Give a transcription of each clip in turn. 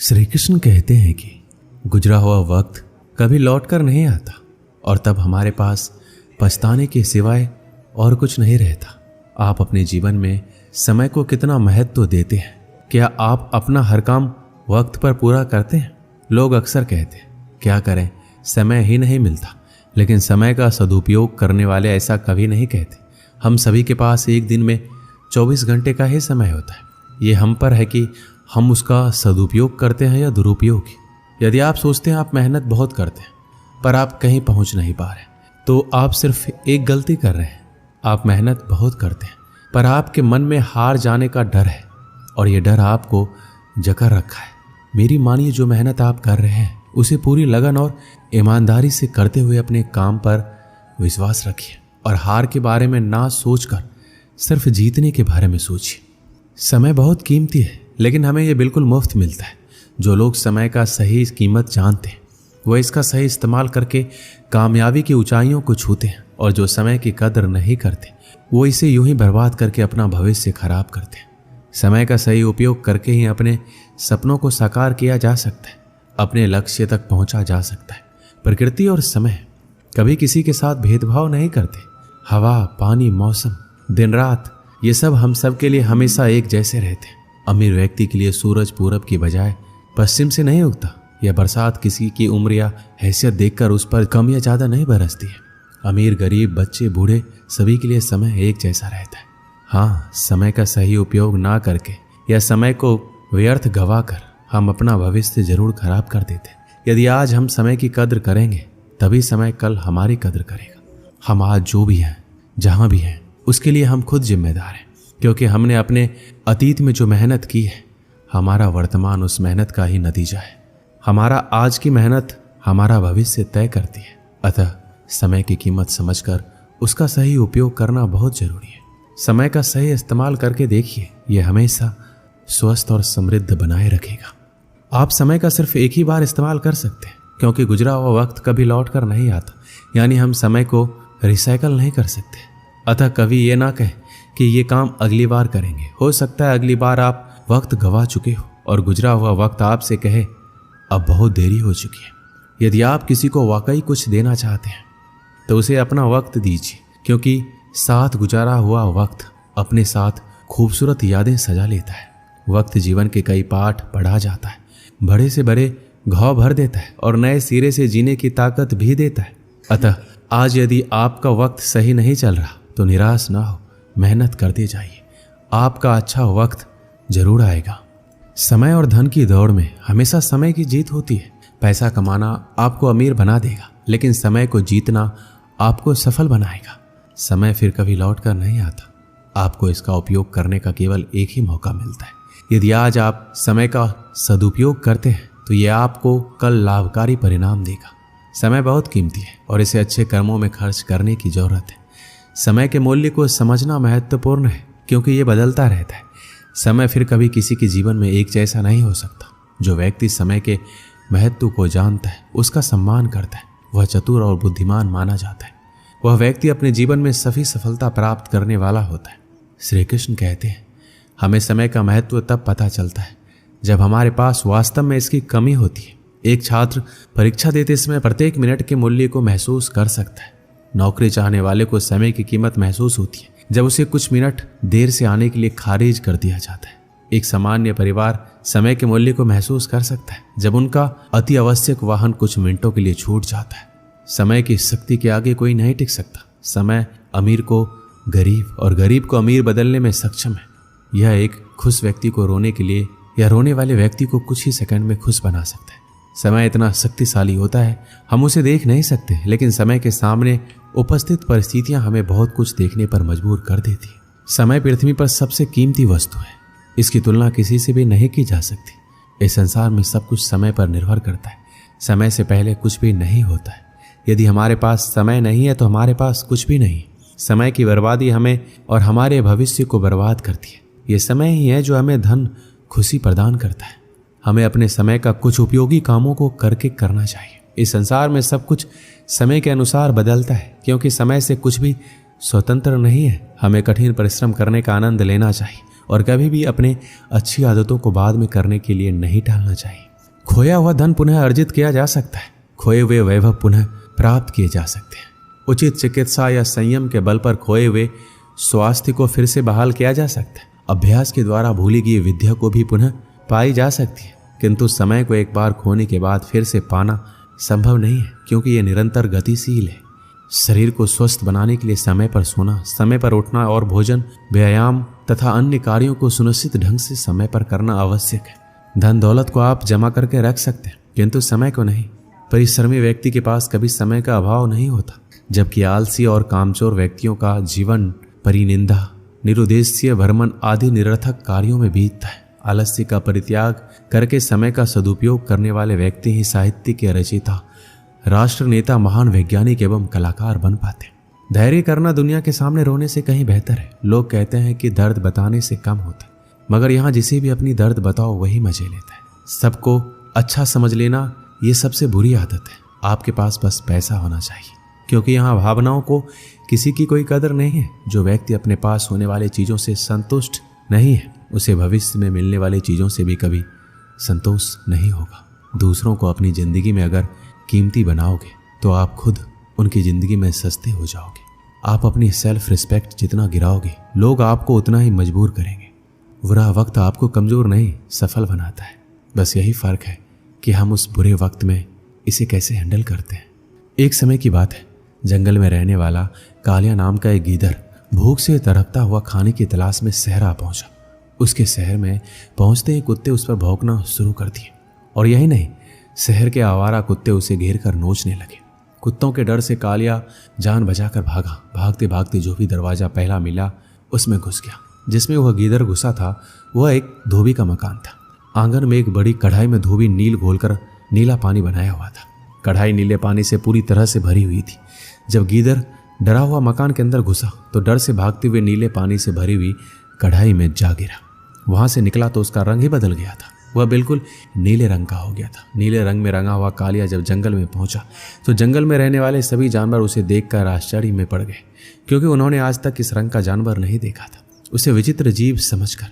श्री कृष्ण कहते हैं कि गुजरा हुआ वक्त कभी लौट कर नहीं आता और तब हमारे पास पछताने के सिवाय और कुछ नहीं रहता। आप अपने जीवन में समय को कितना महत्व देते हैं? क्या आप अपना हर काम वक्त पर पूरा करते हैं? लोग अक्सर कहते हैं क्या करें, समय ही नहीं मिलता, लेकिन समय का सदुपयोग करने वाले ऐसा कभी नहीं कहते। हम सभी के पास एक दिन में 24 घंटे का ही समय होता है। ये हम पर है कि हम उसका सदुपयोग करते हैं या दुरुपयोग। यदि आप सोचते हैं आप मेहनत बहुत करते हैं पर आप कहीं पहुंच नहीं पा रहे, तो आप सिर्फ एक गलती कर रहे हैं। आप मेहनत बहुत करते हैं पर आपके मन में हार जाने का डर है और ये डर आपको जकड़ रखा है। मेरी मानिए, जो मेहनत आप कर रहे हैं उसे पूरी लगन और ईमानदारी से करते हुए अपने काम पर विश्वास रखिए और हार के बारे में ना सोचकर सिर्फ जीतने के बारे में सोचिए। समय बहुत कीमती है, लेकिन हमें यह बिल्कुल मुफ्त मिलता है। जो लोग समय का सही कीमत जानते हैं वह इसका सही इस्तेमाल करके कामयाबी की ऊंचाइयों को छूते हैं, और जो समय की कदर नहीं करते वो इसे यूं ही बर्बाद करके अपना भविष्य खराब करते हैं। समय का सही उपयोग करके ही अपने सपनों को साकार किया जा सकता है, अपने लक्ष्य तक पहुंचा जा सकता है। प्रकृति और समय कभी किसी के साथ भेदभाव नहीं करते। हवा, पानी, मौसम, दिन रात, ये सब हम सब के लिए हमेशा एक जैसे रहते हैं। अमीर व्यक्ति के लिए सूरज पूरब की बजाय पश्चिम से नहीं उगता, या बरसात किसी की उम्र या हैसियत देखकर उस पर कम या ज्यादा नहीं बरसती है। अमीर, गरीब, बच्चे, बूढ़े, सभी के लिए समय एक जैसा रहता है। हाँ, समय का सही उपयोग ना करके या समय को व्यर्थ गवा कर हम अपना भविष्य जरूर खराब कर देते हैं। यदि आज हम समय की कद्र करेंगे तभी समय कल हमारी कद्र करेगा। हम आज जो भी हैं, जहां भी हैं, उसके लिए हम खुद जिम्मेदार हैं, क्योंकि हमने अपने अतीत में जो मेहनत की है, हमारा वर्तमान उस मेहनत का ही नतीजा है। हमारा आज की मेहनत हमारा भविष्य तय करती है। अतः समय की कीमत समझकर उसका सही उपयोग करना बहुत जरूरी है। समय का सही इस्तेमाल करके देखिए, यह हमेशा स्वस्थ और समृद्ध बनाए रखेगा। आप समय का सिर्फ एक ही बार इस्तेमाल कर सकते हैं, क्योंकि गुजरा हुआ वक्त कभी लौट कर नहीं आता। यानी हम समय को रिसाइकल नहीं कर सकते। अतः कभी ये ना कहें कि ये काम अगली बार करेंगे। हो सकता है अगली बार आप वक्त गवा चुके हो और गुजरा हुआ वक्त आपसे कहे अब बहुत देरी हो चुकी है। यदि आप किसी को वाकई कुछ देना चाहते हैं तो उसे अपना वक्त दीजिए, क्योंकि साथ गुजारा हुआ वक्त अपने साथ खूबसूरत यादें सजा लेता है। वक्त जीवन के कई पाठ पढ़ा जाता है, बड़े से बड़े घाव भर देता है और नए सिरे से जीने की ताकत भी देता है। अतः आज यदि आपका वक्त सही नहीं चल रहा तो निराश ना हो, मेहनत करते जाइए। आपका अच्छा वक्त जरूर आएगा। समय और धन की दौड़ में हमेशा समय की जीत होती है। पैसा कमाना आपको अमीर बना देगा, लेकिन समय को जीतना आपको सफल बनाएगा। समय फिर कभी लौट कर नहीं आता। आपको इसका उपयोग करने का केवल एक ही मौका मिलता है। यदि आज आप समय का सदुपयोग करते हैं तो यह आपको कल लाभकारी परिणाम देगा। समय बहुत कीमती है और इसे अच्छे कर्मों में खर्च करने की जरूरत है। समय के मूल्य को समझना महत्वपूर्ण है, क्योंकि ये बदलता रहता है। समय फिर कभी किसी के जीवन में एक जैसा नहीं हो सकता। जो व्यक्ति समय के महत्व को जानता है, उसका सम्मान करता है, वह चतुर और बुद्धिमान माना जाता है। वह व्यक्ति अपने जीवन में सभी सफलता प्राप्त करने वाला होता है। श्री कृष्ण कहते हैं हमें समय का महत्व तब पता चलता है जब हमारे पास वास्तव में इसकी कमी होती है। एक छात्र परीक्षा देते समय प्रत्येक मिनट के मूल्य को महसूस कर सकता है। नौकरी चाहने वाले को समय की कीमत महसूस होती है जब उसे कुछ मिनट देर से आने के लिए खारिज कर दिया जाता है। एक सामान्य परिवार समय के मूल्य को महसूस कर सकता है जब उनका अति आवश्यक वाहन कुछ मिनटों के लिए छूट जाता है। समय की शक्ति के आगे कोई नहीं टिक सकता। समय अमीर को गरीब और गरीब को अमीर बदलने में सक्षम है। यह एक खुश व्यक्ति को रोने के लिए या रोने वाले व्यक्ति को कुछ ही सेकंड में खुश बना सकता है। समय इतना शक्तिशाली होता है, हम उसे देख नहीं सकते, लेकिन समय के सामने उपस्थित परिस्थितियां हमें बहुत कुछ देखने पर मजबूर कर देती है। समय पृथ्वी पर सबसे कीमती वस्तु है। इसकी तुलना किसी से भी नहीं की जा सकती। इस संसार में सब कुछ समय पर निर्भर करता है। समय से पहले कुछ भी नहीं होता है। यदि हमारे पास समय नहीं है तो हमारे पास कुछ भी नहीं। समय की बर्बादी हमें और हमारे भविष्य को बर्बाद करती है। ये समय ही है जो हमें धन, खुशी प्रदान करता है। हमें अपने समय का कुछ उपयोगी कामों को करके करना चाहिए। इस संसार में सब कुछ समय के अनुसार बदलता है, क्योंकि समय से कुछ भी स्वतंत्र नहीं है। हमें कठिन परिश्रम करने का आनंद लेना चाहिए और कभी भी अपने अच्छी आदतों को बाद में करने के लिए नहीं टालना चाहिए। खोया हुआ धन पुनः अर्जित किया जा सकता है, खोए हुए वैभव पुनः प्राप्त किए जा सकते हैं। उचित चिकित्सा या संयम के बल पर खोए हुए स्वास्थ्य को फिर से बहाल किया जा सकता है। अभ्यास के द्वारा भूली गई विद्या को भी पुनः पाई जा सकती है, किंतु समय को एक बार खोने के बाद फिर से पाना संभव नहीं है, क्योंकि यह निरंतर गतिशील है। शरीर को स्वस्थ बनाने के लिए समय पर सोना, समय पर उठना और भोजन, व्यायाम तथा अन्य कार्यों को सुनिश्चित ढंग से समय पर करना आवश्यक है। धन दौलत को आप जमा करके रख सकते हैं, किंतु समय को नहीं। परिश्रमी व्यक्ति के पास कभी समय का अभाव नहीं होता, जबकि आलसी और कामचोर व्यक्तियों का जीवन परिनिंदा, निरुद्देश्य भ्रमण आदि निरर्थक कार्यों में बीतता है। आलस्य का परित्याग करके समय का सदुपयोग करने वाले व्यक्ति ही साहित्य के रचयिता, राष्ट्र नेता, महान वैज्ञानिक एवं कलाकार बन पाते। धैर्य करना दुनिया के सामने रोने से कहीं बेहतर है। लोग कहते हैं कि दर्द बताने से कम होता है, मगर यहाँ जिसे भी अपनी दर्द बताओ वही मजे लेता है। सबको अच्छा समझ लेना ये सबसे बुरी आदत है। आपके पास बस पैसा होना चाहिए, क्योंकि यहाँ भावनाओं को किसी की कोई कदर नहीं है। जो व्यक्ति अपने पास होने वाले चीजों से संतुष्ट नहीं है, उसे भविष्य में मिलने वाली चीजों से भी कभी संतोष नहीं होगा। दूसरों को अपनी जिंदगी में अगर कीमती बनाओगे तो आप खुद उनकी जिंदगी में सस्ते हो जाओगे। आप अपनी सेल्फ रिस्पेक्ट जितना गिराओगे, लोग आपको उतना ही मजबूर करेंगे। बुरा वक्त आपको कमजोर नहीं, सफल बनाता है। बस यही फर्क है कि हम उस बुरे वक्त में इसे कैसे हैंडल करते हैं। एक समय की बात है, जंगल में रहने वाला कालिया नाम का एक गीदड़ भूख से तड़पता हुआ खाने की तलाश में शहर आ पहुंचा। उसके शहर में पहुंचते ही कुत्ते उस पर भौंकना शुरू कर दिए, और यही नहीं, शहर के आवारा कुत्ते उसे घेर कर नोचने लगे। कुत्तों के डर से कालिया जान बचाकर भागा। भागते भागते जो भी दरवाजा पहला मिला उसमें घुस गया। जिसमें वह गीदड़ घुसा था वह एक धोबी का मकान था। आंगन में एक बड़ी कढ़ाई में धोबी नील घोलकर नीला पानी बनाया हुआ था। कढ़ाई नीले पानी से पूरी तरह से भरी हुई थी। जब गीदड़ डरा हुआ मकान के अंदर घुसा तो डर से भागते हुए नीले पानी से भरी हुई कढ़ाई में जा गिरा। वहां से निकला तो उसका रंग ही बदल गया था। वह बिल्कुल नीले रंग का हो गया था। नीले रंग में रंगा हुआ कालिया जब जंगल में पहुंचा तो जंगल में रहने वाले सभी जानवर उसे देखकर आश्चर्य में पड़ गए, क्योंकि उन्होंने आज तक इस रंग का जानवर नहीं देखा था। उसे विचित्र जीव समझकर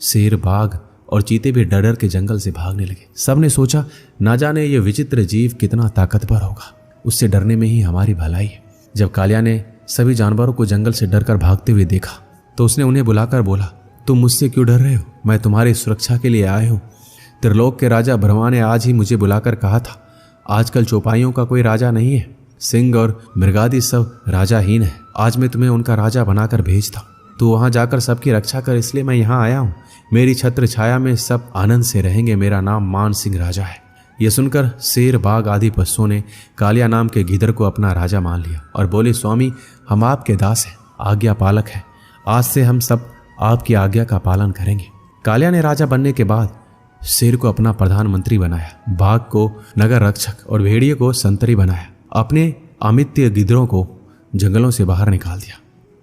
शेर, बाघ और चीते भी डर डर के जंगल से भागने लगे। सबने सोचा, ना जाने ये विचित्र जीव कितना ताकतवर होगा, उससे डरने में ही हमारी भलाई है। जब कालिया ने सभी जानवरों को जंगल से डरकर भागते हुए देखा तो उसने उन्हें बुलाकर बोला, तुम मुझसे क्यों डर रहे हो? मैं तुम्हारी सुरक्षा के लिए आया हूँ। त्रिलोक के राजा ब्रह्मा ने आज ही मुझे बुलाकर कहा था, आजकल चौपाइयों का कोई राजा नहीं है, सिंह और मृगादि सब राजाहीन है। आज मैं तुम्हें उनका राजा बनाकर भेजता हूँ। तू वहां जाकर सबकी रक्षा कर, इसलिए मैं यहाँ आया हूँ। मेरी छत्र छाया में सब आनंद से रहेंगे। मेरा नाम मान सिंह राजा है। यह सुनकर शेर, बाघ आदि पशुओं ने कालिया नाम के गीदड़ को अपना राजा मान लिया और बोले, स्वामी, हम आपके दास हैं, आज्ञा पालक हैं। आज से हम सब आपकी आज्ञा का पालन करेंगे। कालिया ने राजा बनने के बाद शेर को अपना प्रधानमंत्री बनाया, बाघ को नगर रक्षक और भेड़िए को संतरी बनाया। अपने अमित्य गिदड़ों को जंगलों से बाहर निकाल दिया।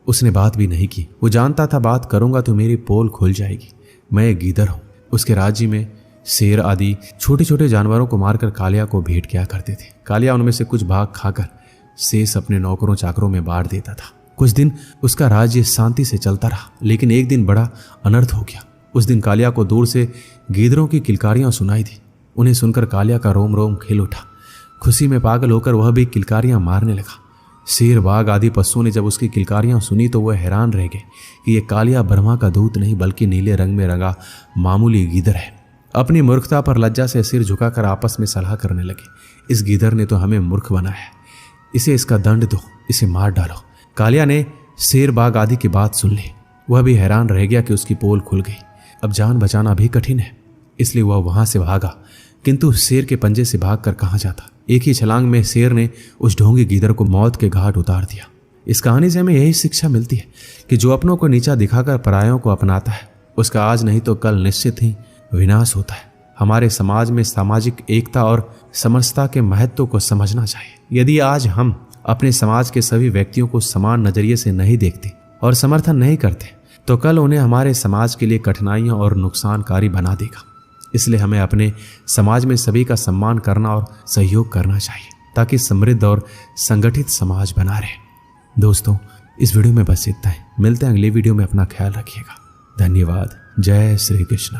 उसने बात भी नहीं की। वो जानता था, बात करूंगा तो मेरी पोल खुल जाएगी। मैं एक गीदड़ हूं। उसके राज्य में शेर आदि छोटे छोटे जानवरों को मारकर कालिया को भेंट किया करते थे। कालिया उनमें से कुछ भाग खाकर शेष अपने नौकरों चाकरों में बांट देता था। कुछ दिन उसका राज्य शांति से चलता रहा, लेकिन एक दिन बड़ा अनर्थ हो गया। उस दिन कालिया को दूर से गीदड़ों की किलकारियां सुनाई दी। उन्हें सुनकर कालिया का रोम रोम खिल उठा। खुशी में पागल होकर वह भी किलकारियां मारने लगा। शेर, बाघ आदि पशुओं ने जब उसकी किलकारियां सुनी तो वह हैरान रह गए कि यह कालिया ब्रह्मा का दूत नहीं बल्कि नीले रंग में रंगा मामूली गीदड़ है। अपनी मूर्खता पर लज्जा से सिर झुकाकर आपस में सलाह करने लगे, इस गीदड़ ने तो हमें मूर्ख बनाया है, इसे इसका दंड दो, इसे मार डालो। कालिया ने शेर, बाघ आदि की बात सुन ली। वह भी हैरान रह गया कि उसकी पोल खुल गई। अब जान बचाना भी कठिन है, इसलिए वह वहां से भागा, किंतु शेर के पंजे से भागकर कहां जाता। एक ही छलांग में शेर ने उस ढोंगी गीदड़ को मौत के घाट उतार दिया। इस कहानी से हमें यही शिक्षा मिलती है कि जो अपनों को नीचा दिखाकर परायों को अपनाता है उसका आज नहीं तो कल निश्चित ही विनाश होता है। हमारे समाज में सामाजिक एकता और समरसता के महत्व को समझना चाहिए। यदि आज हम अपने समाज के सभी व्यक्तियों को समान नजरिए से नहीं देखते और समर्थन नहीं करते तो कल उन्हें हमारे समाज के लिए कठिनाइयां और नुकसानकारी बना देगा। इसलिए हमें अपने समाज में सभी का सम्मान करना और सहयोग करना चाहिए ताकि समृद्ध और संगठित समाज बना रहे। दोस्तों, इस वीडियो में बस इतना ही। मिलते हैं अगले वीडियो में। अपना ख्याल रखिएगा। धन्यवाद। जय श्री कृष्ण।